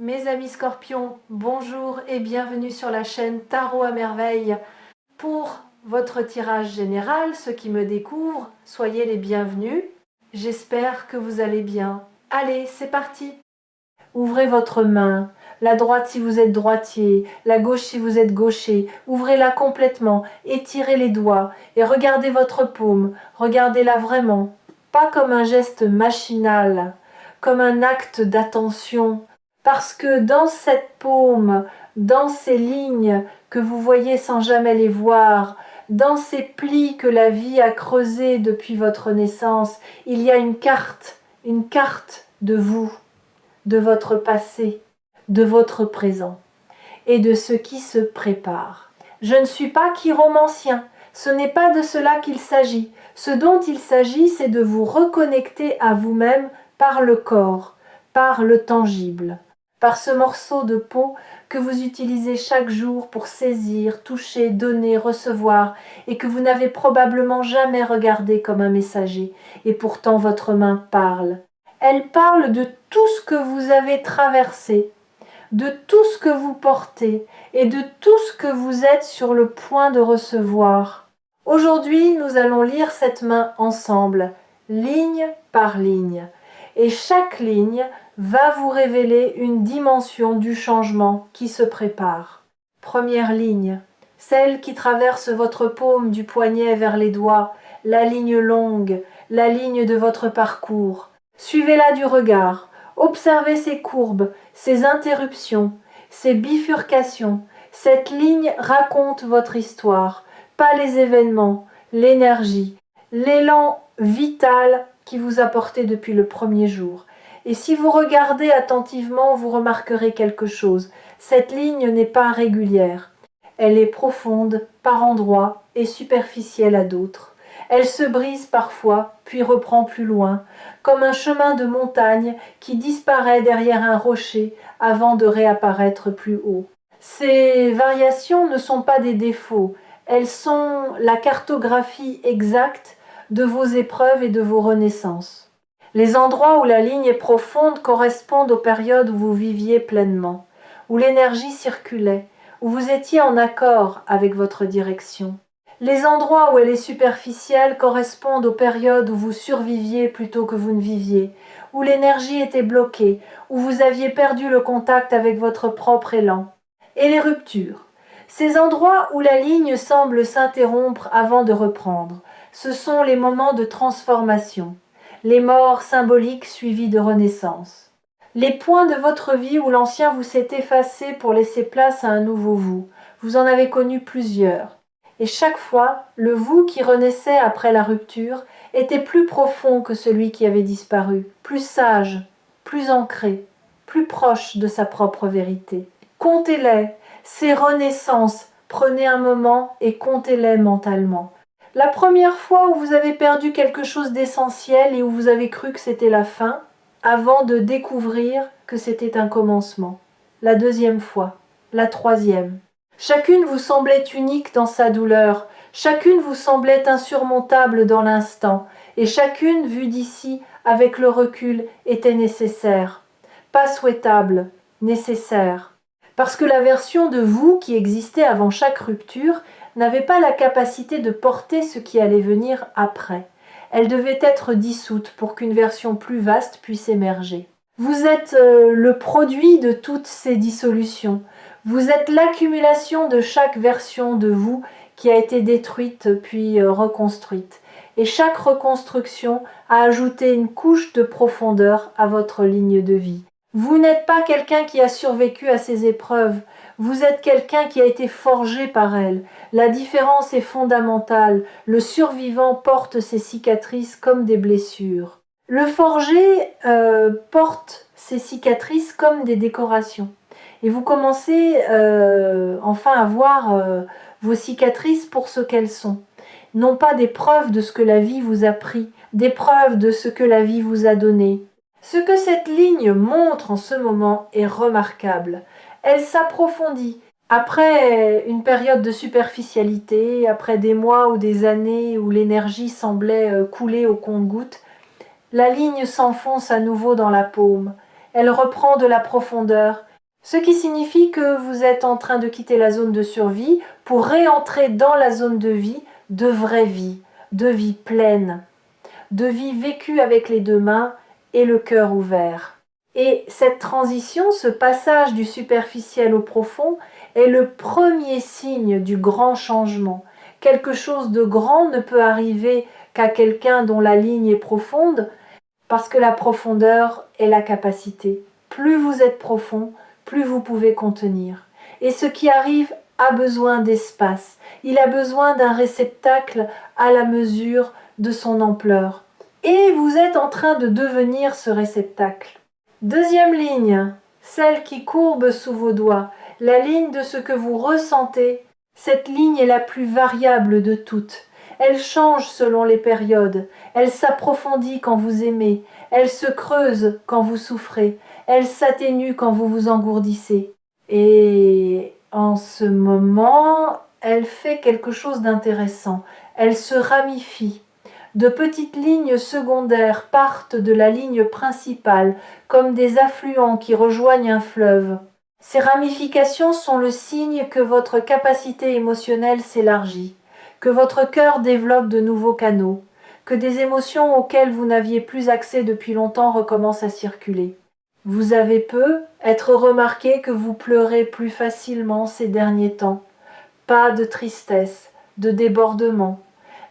Mes amis scorpions, bonjour et bienvenue sur la chaîne Tarot à merveille. Pour votre tirage général, ceux qui me découvrent, soyez les bienvenus. J'espère que vous allez bien. Allez, c'est parti. Ouvrez votre main, la droite si vous êtes droitier, la gauche si vous êtes gaucher. Ouvrez-la complètement, étirez les doigts et regardez votre paume. Regardez-la vraiment, pas comme un geste machinal, comme un acte d'attention. Parce que dans cette paume, dans ces lignes que vous voyez sans jamais les voir, dans ces plis que la vie a creusés depuis votre naissance, il y a une carte de vous, de votre passé, de votre présent et de ce qui se prépare. Je ne suis pas chiromancien, ce n'est pas de cela qu'il s'agit. Ce dont il s'agit, c'est de vous reconnecter à vous-même par le corps, par le tangible, par ce morceau de peau que vous utilisez chaque jour pour saisir, toucher, donner, recevoir, et que vous n'avez probablement jamais regardé comme un messager. Et pourtant votre main parle. Elle parle de tout ce que vous avez traversé, de tout ce que vous portez et de tout ce que vous êtes sur le point de recevoir. Aujourd'hui, nous allons lire cette main ensemble, ligne par ligne. Et chaque ligne va vous révéler une dimension du changement qui se prépare. Première ligne, celle qui traverse votre paume du poignet vers les doigts, la ligne longue, la ligne de votre parcours. Suivez-la du regard, observez ses courbes, ses interruptions, ses bifurcations. Cette ligne raconte votre histoire, pas les événements, l'énergie, l'élan vital qui vous a porté depuis le premier jour. Et si vous regardez attentivement, vous remarquerez quelque chose. Cette ligne n'est pas régulière. Elle est profonde par endroits et superficielle à d'autres. Elle se brise parfois, puis reprend plus loin, comme un chemin de montagne qui disparaît derrière un rocher avant de réapparaître plus haut. Ces variations ne sont pas des défauts, elles sont la cartographie exacte de vos épreuves et de vos renaissances. Les endroits où la ligne est profonde correspondent aux périodes où vous viviez pleinement, où l'énergie circulait, où vous étiez en accord avec votre direction. Les endroits où elle est superficielle correspondent aux périodes où vous surviviez plutôt que vous ne viviez, où l'énergie était bloquée, où vous aviez perdu le contact avec votre propre élan. Et les ruptures. Ces endroits où la ligne semble s'interrompre avant de reprendre, ce sont les moments de transformation, les morts symboliques suivies de renaissance. Les points de votre vie où l'ancien vous s'est effacé pour laisser place à un nouveau vous. Vous en avez connu plusieurs. Et chaque fois, le vous qui renaissait après la rupture était plus profond que celui qui avait disparu, plus sage, plus ancré, plus proche de sa propre vérité. Comptez-les, ces renaissances, prenez un moment et comptez-les mentalement. La première fois où vous avez perdu quelque chose d'essentiel et où vous avez cru que c'était la fin, avant de découvrir que c'était un commencement. La deuxième fois, la troisième. Chacune vous semblait unique dans sa douleur, chacune vous semblait insurmontable dans l'instant, et chacune, vue d'ici, avec le recul, était nécessaire. Pas souhaitable, nécessaire. Parce que la version de vous qui existait avant chaque rupture n'avait pas la capacité de porter ce qui allait venir après. Elle devait être dissoute pour qu'une version plus vaste puisse émerger. Vous êtes le produit de toutes ces dissolutions. Vous êtes l'accumulation de chaque version de vous qui a été détruite puis reconstruite. Et chaque reconstruction a ajouté une couche de profondeur à votre ligne de vie. Vous n'êtes pas quelqu'un qui a survécu à ces épreuves. Vous êtes quelqu'un qui a été forgé par elles. La différence est fondamentale. Le survivant porte ses cicatrices comme des blessures. Le forgé porte ses cicatrices comme des décorations. Et vous commencez enfin à voir vos cicatrices pour ce qu'elles sont. Non pas des preuves de ce que la vie vous a pris, des preuves de ce que la vie vous a donné. Ce que cette ligne montre en ce moment est remarquable. Elle s'approfondit. Après une période de superficialité, après des mois ou des années où l'énergie semblait couler au compte-gouttes, la ligne s'enfonce à nouveau dans la paume. elle reprend de la profondeur, ce qui signifie que vous êtes en train de quitter la zone de survie pour réentrer dans la zone de vie, de vraie vie, de vie pleine, de vie vécue avec les deux mains et le cœur ouvert. Et cette transition, ce passage du superficiel au profond, est le premier signe du grand changement. Quelque chose de grand ne peut arriver qu'à quelqu'un dont la ligne est profonde, parce que la profondeur est la capacité. Plus vous êtes profond, plus vous pouvez contenir. Et ce qui arrive a besoin d'espace. Il a besoin d'un réceptacle à la mesure de son ampleur. Et vous êtes en train de devenir ce réceptacle. Deuxième ligne, celle qui courbe sous vos doigts, la ligne de ce que vous ressentez. Cette ligne est la plus variable de toutes. Elle change selon les périodes, elle s'approfondit quand vous aimez, elle se creuse quand vous souffrez, elle s'atténue quand vous vous engourdissez. Et en ce moment, elle fait quelque chose d'intéressant. Elle se ramifie. De petites lignes secondaires partent de la ligne principale, comme des affluents qui rejoignent un fleuve. Ces ramifications sont le signe que votre capacité émotionnelle s'élargit, que votre cœur développe de nouveaux canaux, que des émotions auxquelles vous n'aviez plus accès depuis longtemps recommencent à circuler. Vous avez être remarqué que vous pleurez plus facilement ces derniers temps. Pas de tristesse, de débordement.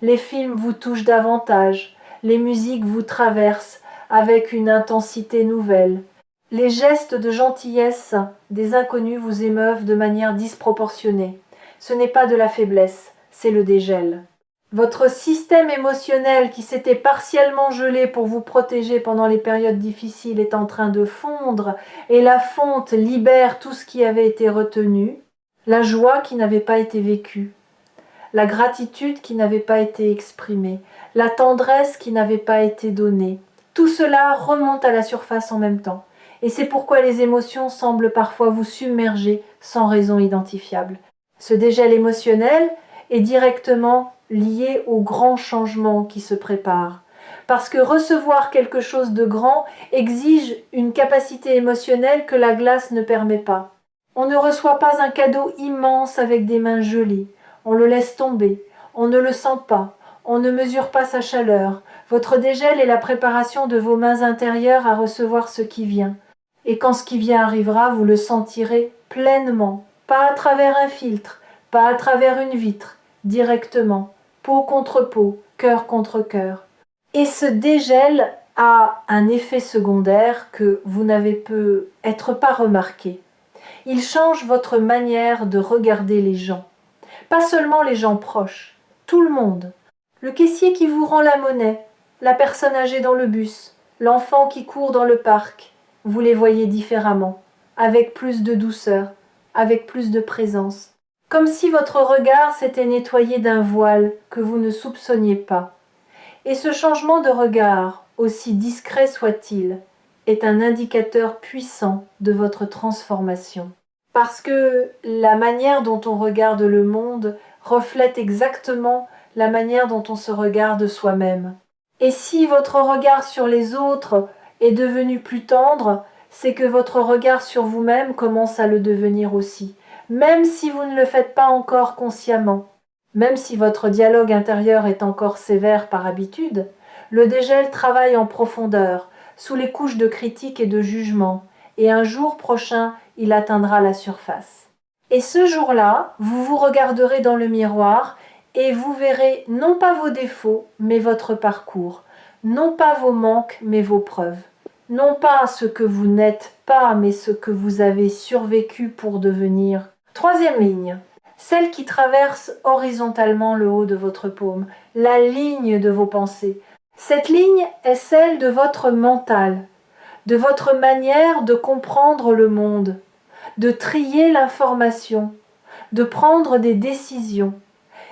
Les films vous touchent davantage, les musiques vous traversent avec une intensité nouvelle. Les gestes de gentillesse des inconnus vous émeuvent de manière disproportionnée. Ce n'est pas de la faiblesse, c'est le dégel. Votre système émotionnel qui s'était partiellement gelé pour vous protéger pendant les périodes difficiles est en train de fondre et la fonte libère tout ce qui avait été retenu, la joie qui n'avait pas été vécue, la gratitude qui n'avait pas été exprimée, la tendresse qui n'avait pas été donnée. Tout cela remonte à la surface en même temps. Et c'est pourquoi les émotions semblent parfois vous submerger sans raison identifiable. Ce dégel émotionnel est directement lié au grand changement qui se prépare. Parce que recevoir quelque chose de grand exige une capacité émotionnelle que la glace ne permet pas. On ne reçoit pas un cadeau immense avec des mains gelées. On le laisse tomber, on ne le sent pas, on ne mesure pas sa chaleur. Votre dégel est la préparation de vos mains intérieures à recevoir ce qui vient. Et quand ce qui vient arrivera, vous le sentirez pleinement, pas à travers un filtre, pas à travers une vitre, directement, peau contre peau, cœur contre cœur. Et ce dégel a un effet secondaire que vous n'avez peut-être pas remarqué. Il change votre manière de regarder les gens. Pas seulement les gens proches, tout le monde. Le caissier qui vous rend la monnaie, la personne âgée dans le bus, l'enfant qui court dans le parc. Vous les voyez différemment, avec plus de douceur, avec plus de présence. Comme si votre regard s'était nettoyé d'un voile que vous ne soupçonniez pas. Et ce changement de regard, aussi discret soit-il, est un indicateur puissant de votre transformation. Parce que la manière dont on regarde le monde reflète exactement la manière dont on se regarde soi-même. Et si votre regard sur les autres est devenu plus tendre, c'est que votre regard sur vous-même commence à le devenir aussi, même si vous ne le faites pas encore consciemment. Même si votre dialogue intérieur est encore sévère par habitude, le dégel travaille en profondeur, sous les couches de critique et de jugement, et un jour prochain, il atteindra la surface. Et ce jour-là, vous vous regarderez dans le miroir et vous verrez non pas vos défauts, mais votre parcours, non pas vos manques, mais vos preuves, non pas ce que vous n'êtes pas, mais ce que vous avez survécu pour devenir. Troisième ligne, celle qui traverse horizontalement le haut de votre paume, la ligne de vos pensées. Cette ligne est celle de votre mental, de votre manière de comprendre le monde, de trier l'information, de prendre des décisions.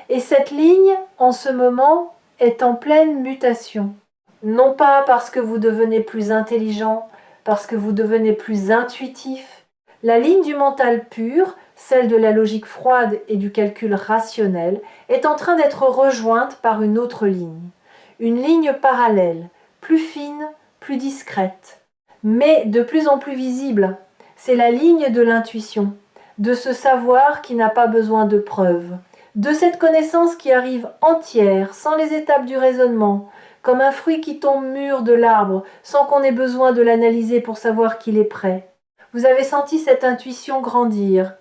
Et cette ligne, en ce moment, est en pleine mutation. Non pas parce que vous devenez plus intelligent, parce que vous devenez plus intuitif. La ligne du mental pur, celle de la logique froide et du calcul rationnel, est en train d'être rejointe par une autre ligne. Une ligne parallèle, plus fine, plus discrète. mais de plus en plus visible. C'est la ligne de l'intuition, de ce savoir qui n'a pas besoin de preuves, de cette connaissance qui arrive entière, sans les étapes du raisonnement, comme un fruit qui tombe mûr de l'arbre, sans qu'on ait besoin de l'analyser pour savoir qu'il est prêt. Vous avez senti cette intuition grandir,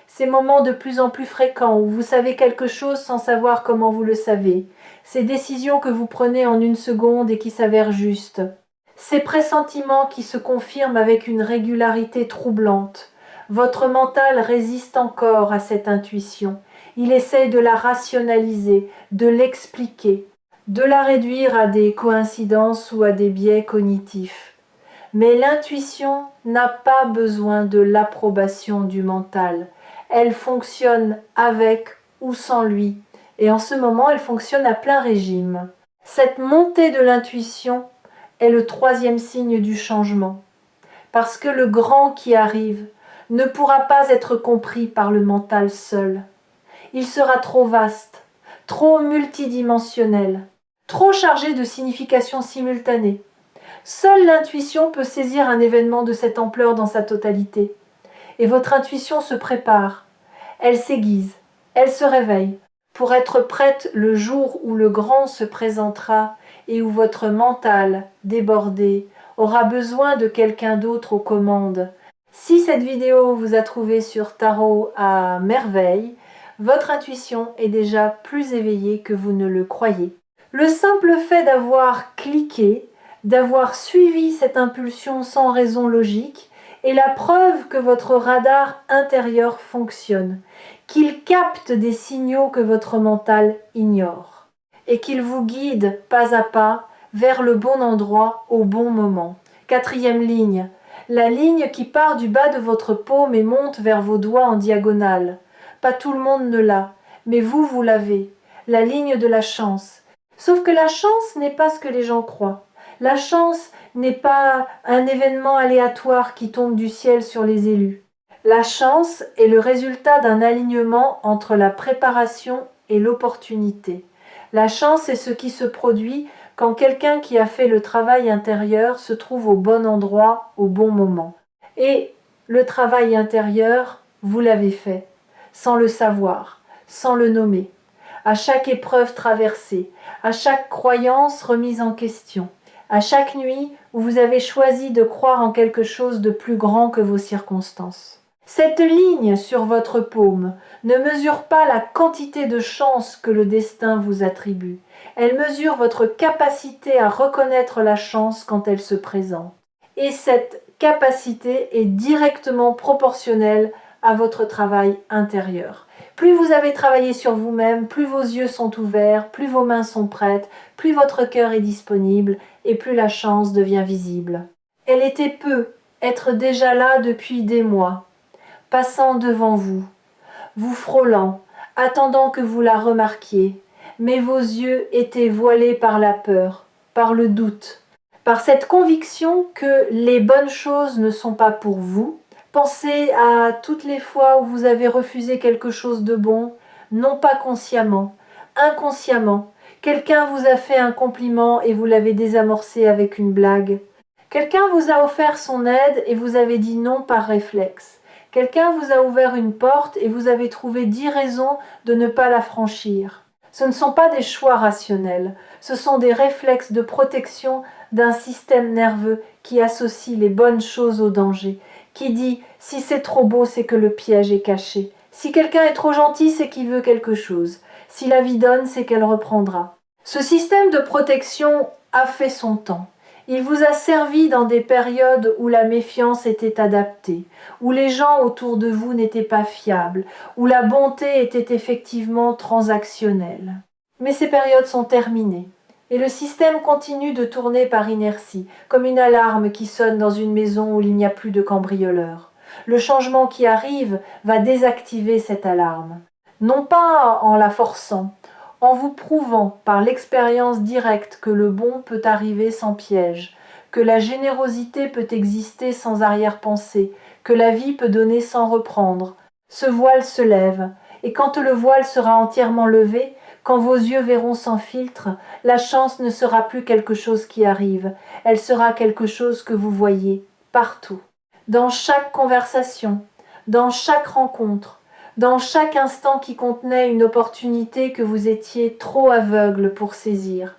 ces moments de plus en plus fréquents où vous savez quelque chose sans savoir comment vous le savez, ces décisions que vous prenez en une seconde et qui s'avèrent justes, ces pressentiments qui se confirment avec une régularité troublante. Votre mental résiste encore à cette intuition. Il essaie de la rationaliser, de l'expliquer, de la réduire à des coïncidences ou à des biais cognitifs. Mais l'intuition n'a pas besoin de l'approbation du mental. Elle fonctionne avec ou sans lui. Et en ce moment, elle fonctionne à plein régime. Cette montée de l'intuition est le troisième signe du changement. Parce que le grand qui arrive ne pourra pas être compris par le mental seul. Il sera trop vaste, trop multidimensionnel, trop chargé de significations simultanées. Seule l'intuition peut saisir un événement de cette ampleur dans sa totalité. Et votre intuition se prépare, elle s'aiguise, elle se réveille, pour être prête le jour où le grand se présentera et où votre mental, débordé, aura besoin de quelqu'un d'autre aux commandes. Si cette vidéo vous a trouvé sur Tarot à merveille, votre intuition est déjà plus éveillée que vous ne le croyez. Le simple fait d'avoir cliqué, d'avoir suivi cette impulsion sans raison logique, est la preuve que votre radar intérieur fonctionne, qu'il capte des signaux que votre mental ignore, et qu'il vous guide pas à pas vers le bon endroit au bon moment. Quatrième ligne, la ligne qui part du bas de votre paume et monte vers vos doigts en diagonale. Pas tout le monde ne l'a, mais vous l'avez, la ligne de la chance. Sauf que la chance n'est pas ce que les gens croient. La chance n'est pas un événement aléatoire qui tombe du ciel sur les élus. La chance est le résultat d'un alignement entre la préparation et l'opportunité. La chance est ce qui se produit quand quelqu'un qui a fait le travail intérieur se trouve au bon endroit, au bon moment. Et le travail intérieur, vous l'avez fait, sans le savoir, sans le nommer. À chaque épreuve traversée, à chaque croyance remise en question, à chaque nuit où vous avez choisi de croire en quelque chose de plus grand que vos circonstances. Cette ligne sur votre paume ne mesure pas la quantité de chance que le destin vous attribue. Elle mesure votre capacité à reconnaître la chance quand elle se présente. Et cette capacité est directement proportionnelle à votre travail intérieur. Plus vous avez travaillé sur vous-même, plus vos yeux sont ouverts, plus vos mains sont prêtes, plus votre cœur est disponible et plus la chance devient visible. Elle était peu, être déjà là depuis des mois, passant devant vous, vous frôlant, attendant que vous la remarquiez, mais vos yeux étaient voilés par la peur, par le doute, par cette conviction que les bonnes choses ne sont pas pour vous. Pensez à toutes les fois où vous avez refusé quelque chose de bon, non pas consciemment, inconsciemment. Quelqu'un vous a fait un compliment et vous l'avez désamorcé avec une blague. Quelqu'un vous a offert son aide et vous avez dit non par réflexe. Quelqu'un vous a ouvert une porte et vous avez trouvé 10 raisons de ne pas la franchir. Ce ne sont pas des choix rationnels, ce sont des réflexes de protection d'un système nerveux qui associe les bonnes choses au danger, qui dit « si c'est trop beau, c'est que le piège est caché ». Si quelqu'un est trop gentil, c'est qu'il veut quelque chose. Si la vie donne, c'est qu'elle reprendra. Ce système de protection a fait son temps. Il vous a servi dans des périodes où la méfiance était adaptée, où les gens autour de vous n'étaient pas fiables, où la bonté était effectivement transactionnelle. Mais ces périodes sont terminées. Et le système continue de tourner par inertie, comme une alarme qui sonne dans une maison où il n'y a plus de cambrioleurs. Le changement qui arrive va désactiver cette alarme. Non pas en la forçant, en vous prouvant par l'expérience directe que le bon peut arriver sans piège, que la générosité peut exister sans arrière-pensée, que la vie peut donner sans reprendre. Ce voile se lève, et quand le voile sera entièrement levé, quand vos yeux verront sans filtre, la chance ne sera plus quelque chose qui arrive, elle sera quelque chose que vous voyez, partout, dans chaque conversation, dans chaque rencontre, dans chaque instant qui contenait une opportunité que vous étiez trop aveugle pour saisir.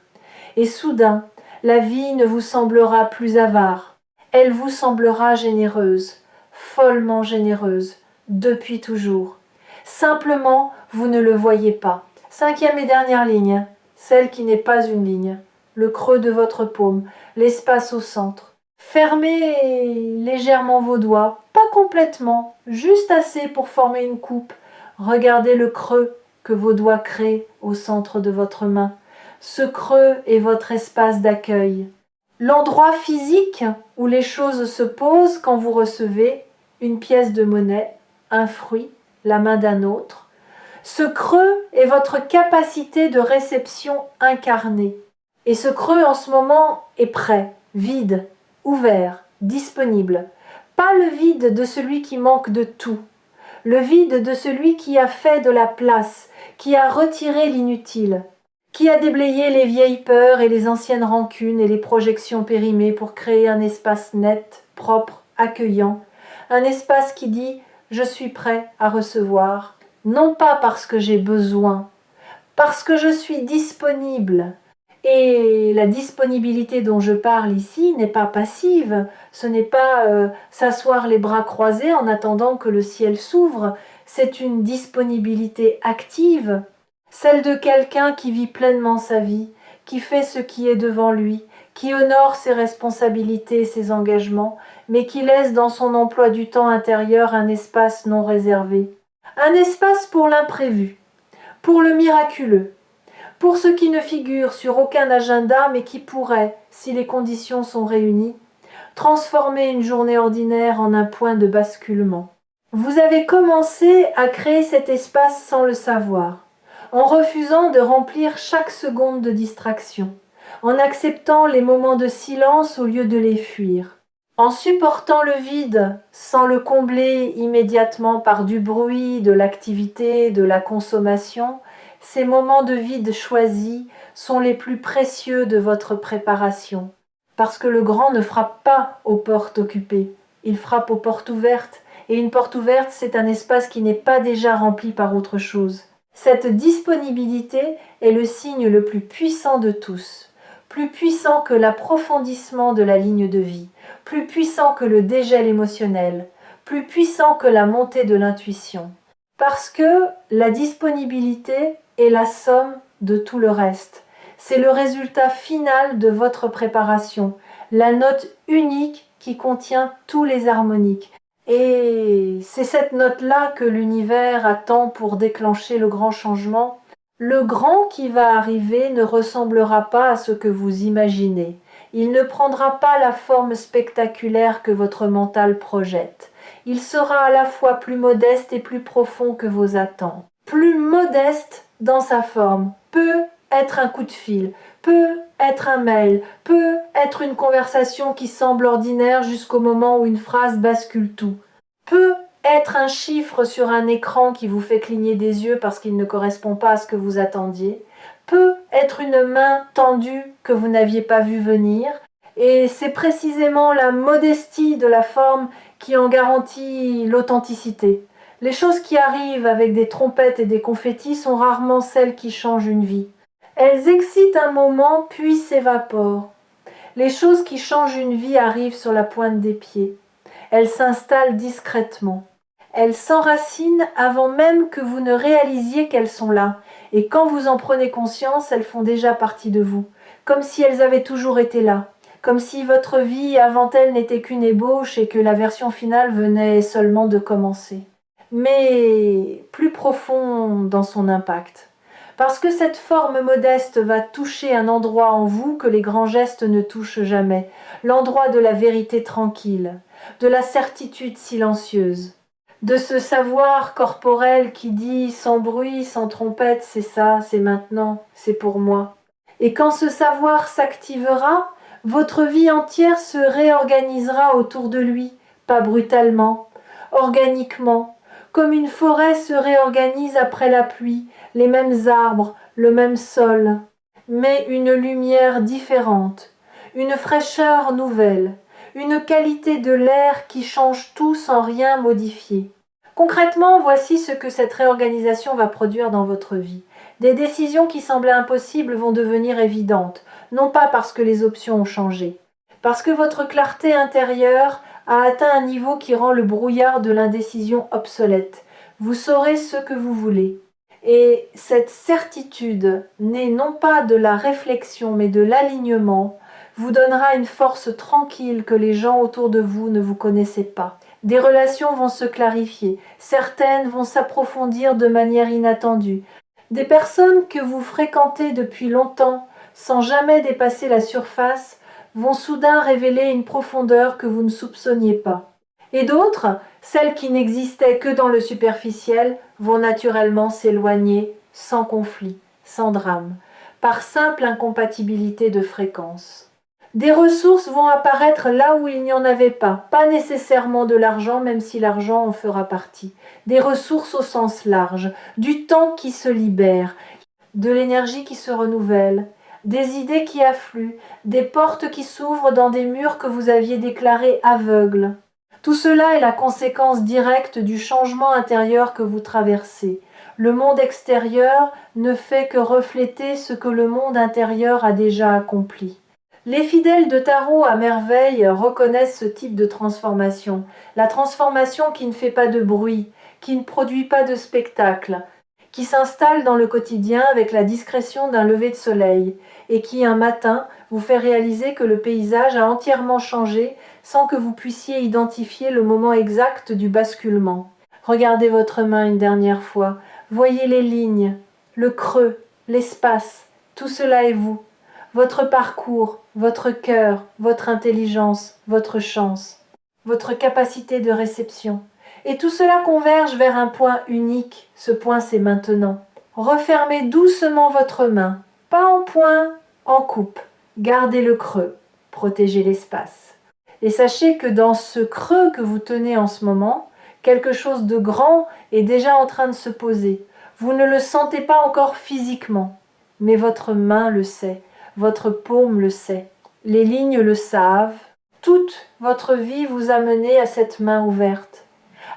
Et soudain, la vie ne vous semblera plus avare, elle vous semblera généreuse, follement généreuse, depuis toujours. Simplement, vous ne le voyez pas. 5e et dernière ligne, celle qui n'est pas une ligne, le creux de votre paume, l'espace au centre. Fermez légèrement vos doigts, pas complètement, juste assez pour former une coupe. Regardez le creux que vos doigts créent au centre de votre main. Ce creux est votre espace d'accueil. L'endroit physique où les choses se posent quand vous recevez une pièce de monnaie, un fruit, la main d'un autre. Ce creux est votre capacité de réception incarnée. Et ce creux en ce moment est prêt, vide, ouvert, disponible. Pas le vide de celui qui manque de tout, le vide de celui qui a fait de la place, qui a retiré l'inutile, qui a déblayé les vieilles peurs et les anciennes rancunes et les projections périmées pour créer un espace net, propre, accueillant, un espace qui dit « je suis prêt à recevoir », non pas parce que j'ai besoin, parce que je suis disponible. Et la disponibilité dont je parle ici n'est pas passive, ce n'est pas s'asseoir les bras croisés en attendant que le ciel s'ouvre, c'est une disponibilité active, celle de quelqu'un qui vit pleinement sa vie, qui fait ce qui est devant lui, qui honore ses responsabilités et ses engagements, mais qui laisse dans son emploi du temps intérieur un espace non réservé. Un espace pour l'imprévu, pour le miraculeux, pour ce qui ne figure sur aucun agenda mais qui pourrait, si les conditions sont réunies, transformer une journée ordinaire en un point de basculement. Vous avez commencé à créer cet espace sans le savoir, en refusant de remplir chaque seconde de distraction, en acceptant les moments de silence au lieu de les fuir, en supportant le vide sans le combler immédiatement par du bruit, de l'activité, de la consommation. Ces moments de vide choisis sont les plus précieux de votre préparation, parce que le grand ne frappe pas aux portes occupées, il frappe aux portes ouvertes, et une porte ouverte, c'est un espace qui n'est pas déjà rempli par autre chose. Cette disponibilité est le signe le plus puissant de tous, plus puissant que l'approfondissement de la ligne de vie, plus puissant que le dégel émotionnel, plus puissant que la montée de l'intuition. Parce que la disponibilité est la somme de tout le reste. C'est le résultat final de votre préparation, la note unique qui contient tous les harmoniques. Et c'est cette note-là que l'univers attend pour déclencher le grand changement. Le grand qui va arriver ne ressemblera pas à ce que vous imaginez. Il ne prendra pas la forme spectaculaire que votre mental projette. Il sera à la fois plus modeste et plus profond que vos attentes. Plus modeste dans sa forme, peut être un coup de fil, peut être un mail, peut être une conversation qui semble ordinaire jusqu'au moment où une phrase bascule tout, peut être un chiffre sur un écran qui vous fait cligner des yeux parce qu'il ne correspond pas à ce que vous attendiez, peut être une main tendue que vous n'aviez pas vue venir, et c'est précisément la modestie de la forme qui en garantit l'authenticité. Les choses qui arrivent avec des trompettes et des confettis sont rarement celles qui changent une vie. Elles excitent un moment puis s'évaporent. Les choses qui changent une vie arrivent sur la pointe des pieds. Elles s'installent discrètement. Elles s'enracinent avant même que vous ne réalisiez qu'elles sont là. Et quand vous en prenez conscience, elles font déjà partie de vous, comme si elles avaient toujours été là. Comme si votre vie avant elle n'était qu'une ébauche et que la version finale venait seulement de commencer. Mais plus profond dans son impact. Parce que cette forme modeste va toucher un endroit en vous que les grands gestes ne touchent jamais, l'endroit de la vérité tranquille, de la certitude silencieuse, de ce savoir corporel qui dit sans bruit, sans trompette, c'est ça, c'est maintenant, c'est pour moi. Et quand ce savoir s'activera, votre vie entière se réorganisera autour de lui, pas brutalement, organiquement, comme une forêt se réorganise après la pluie, les mêmes arbres, le même sol, mais une lumière différente, une fraîcheur nouvelle, une qualité de l'air qui change tout sans rien modifier. Concrètement, voici ce que cette réorganisation va produire dans votre vie. Des décisions qui semblaient impossibles vont devenir évidentes, non pas parce que les options ont changé, parce que votre clarté intérieure a atteint un niveau qui rend le brouillard de l'indécision obsolète. Vous saurez ce que vous voulez. Et cette certitude, née non pas de la réflexion mais de l'alignement, vous donnera une force tranquille que les gens autour de vous ne vous connaissaient pas. Des relations vont se clarifier, certaines vont s'approfondir de manière inattendue. Des personnes que vous fréquentez depuis longtemps, sans jamais dépasser la surface, vont soudain révéler une profondeur que vous ne soupçonniez pas. Et d'autres, celles qui n'existaient que dans le superficiel, vont naturellement s'éloigner sans conflit, sans drame, par simple incompatibilité de fréquence. Des ressources vont apparaître là où il n'y en avait pas nécessairement de l'argent, même si l'argent en fera partie. Des ressources au sens large, du temps qui se libère, de l'énergie qui se renouvelle, des idées qui affluent, des portes qui s'ouvrent dans des murs que vous aviez déclarés aveugles. Tout cela est la conséquence directe du changement intérieur que vous traversez. Le monde extérieur ne fait que refléter ce que le monde intérieur a déjà accompli. Les fidèles de tarot à merveille reconnaissent ce type de transformation. La transformation qui ne fait pas de bruit, qui ne produit pas de spectacle, qui s'installe dans le quotidien avec la discrétion d'un lever de soleil et qui, un matin, vous fait réaliser que le paysage a entièrement changé sans que vous puissiez identifier le moment exact du basculement. Regardez votre main une dernière fois, voyez les lignes, le creux, l'espace, tout cela est vous. Votre parcours, votre cœur, votre intelligence, votre chance, votre capacité de réception. Et tout cela converge vers un point unique. Ce point, c'est maintenant. Refermez doucement votre main, pas en point, en coupe. Gardez le creux, protégez l'espace. Et sachez que dans ce creux que vous tenez en ce moment, quelque chose de grand est déjà en train de se poser. Vous ne le sentez pas encore physiquement, mais votre main le sait. Votre paume le sait, les lignes le savent. Toute votre vie vous a mené à cette main ouverte,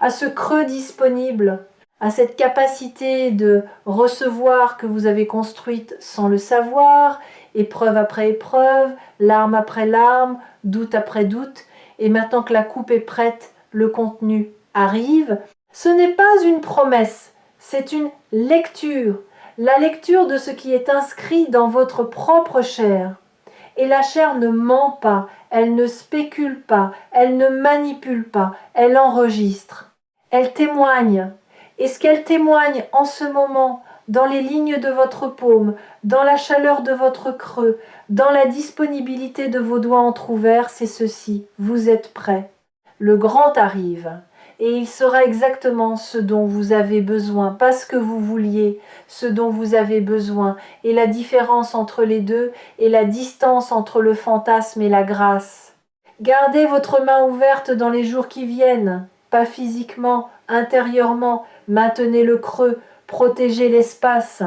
à ce creux disponible, à cette capacité de recevoir que vous avez construite sans le savoir, épreuve après épreuve, larme après larme, doute après doute, et maintenant que la coupe est prête, le contenu arrive. Ce n'est pas une promesse, c'est une lecture. La lecture de ce qui est inscrit dans votre propre chair. Et la chair ne ment pas, elle ne spécule pas, elle ne manipule pas, elle enregistre. Elle témoigne. Et ce qu'elle témoigne en ce moment, dans les lignes de votre paume, dans la chaleur de votre creux, dans la disponibilité de vos doigts entr'ouverts, c'est ceci. Vous êtes prêts. Le grand arrive. Et il sera exactement ce dont vous avez besoin, pas ce que vous vouliez, ce dont vous avez besoin. Et la différence entre les deux est la distance entre le fantasme et la grâce. Gardez votre main ouverte dans les jours qui viennent, pas physiquement, intérieurement, maintenez le creux, protégez l'espace.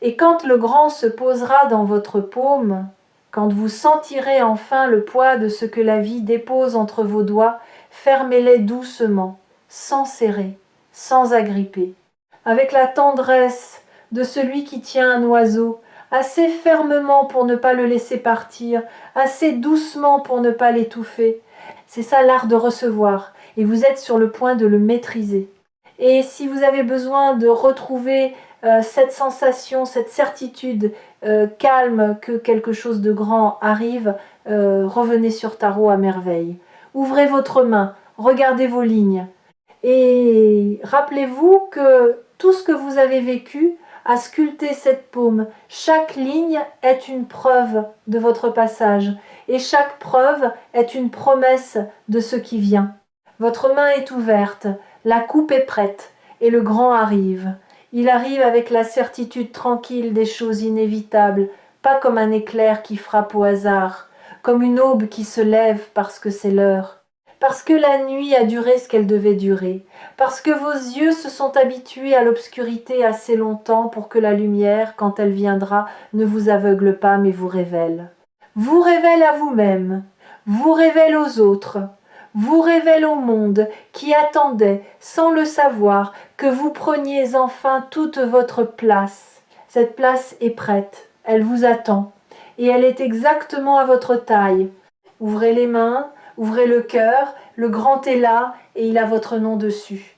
Et quand le grand se posera dans votre paume, quand vous sentirez enfin le poids de ce que la vie dépose entre vos doigts, fermez-les doucement, sans serrer, sans agripper, avec la tendresse de celui qui tient un oiseau, assez fermement pour ne pas le laisser partir, assez doucement pour ne pas l'étouffer. C'est ça l'art de recevoir, et vous êtes sur le point de le maîtriser. Et si vous avez besoin de retrouver cette sensation, cette certitude calme que quelque chose de grand arrive, revenez sur Tarot à merveille. Ouvrez votre main, regardez vos lignes. Et rappelez-vous que tout ce que vous avez vécu a sculpté cette paume. Chaque ligne est une preuve de votre passage et chaque preuve est une promesse de ce qui vient. Votre main est ouverte, la coupe est prête et le grand arrive. Il arrive avec la certitude tranquille des choses inévitables, pas comme un éclair qui frappe au hasard, comme une aube qui se lève parce que c'est l'heure. Parce que la nuit a duré ce qu'elle devait durer, parce que vos yeux se sont habitués à l'obscurité assez longtemps pour que la lumière, quand elle viendra, ne vous aveugle pas mais vous révèle. Vous révèle à vous-même, vous révèle aux autres, vous révèle au monde qui attendait, sans le savoir, que vous preniez enfin toute votre place. Cette place est prête, elle vous attend, et elle est exactement à votre taille. Ouvrez les mains, ouvrez le cœur, le grand est là, et il a votre nom dessus.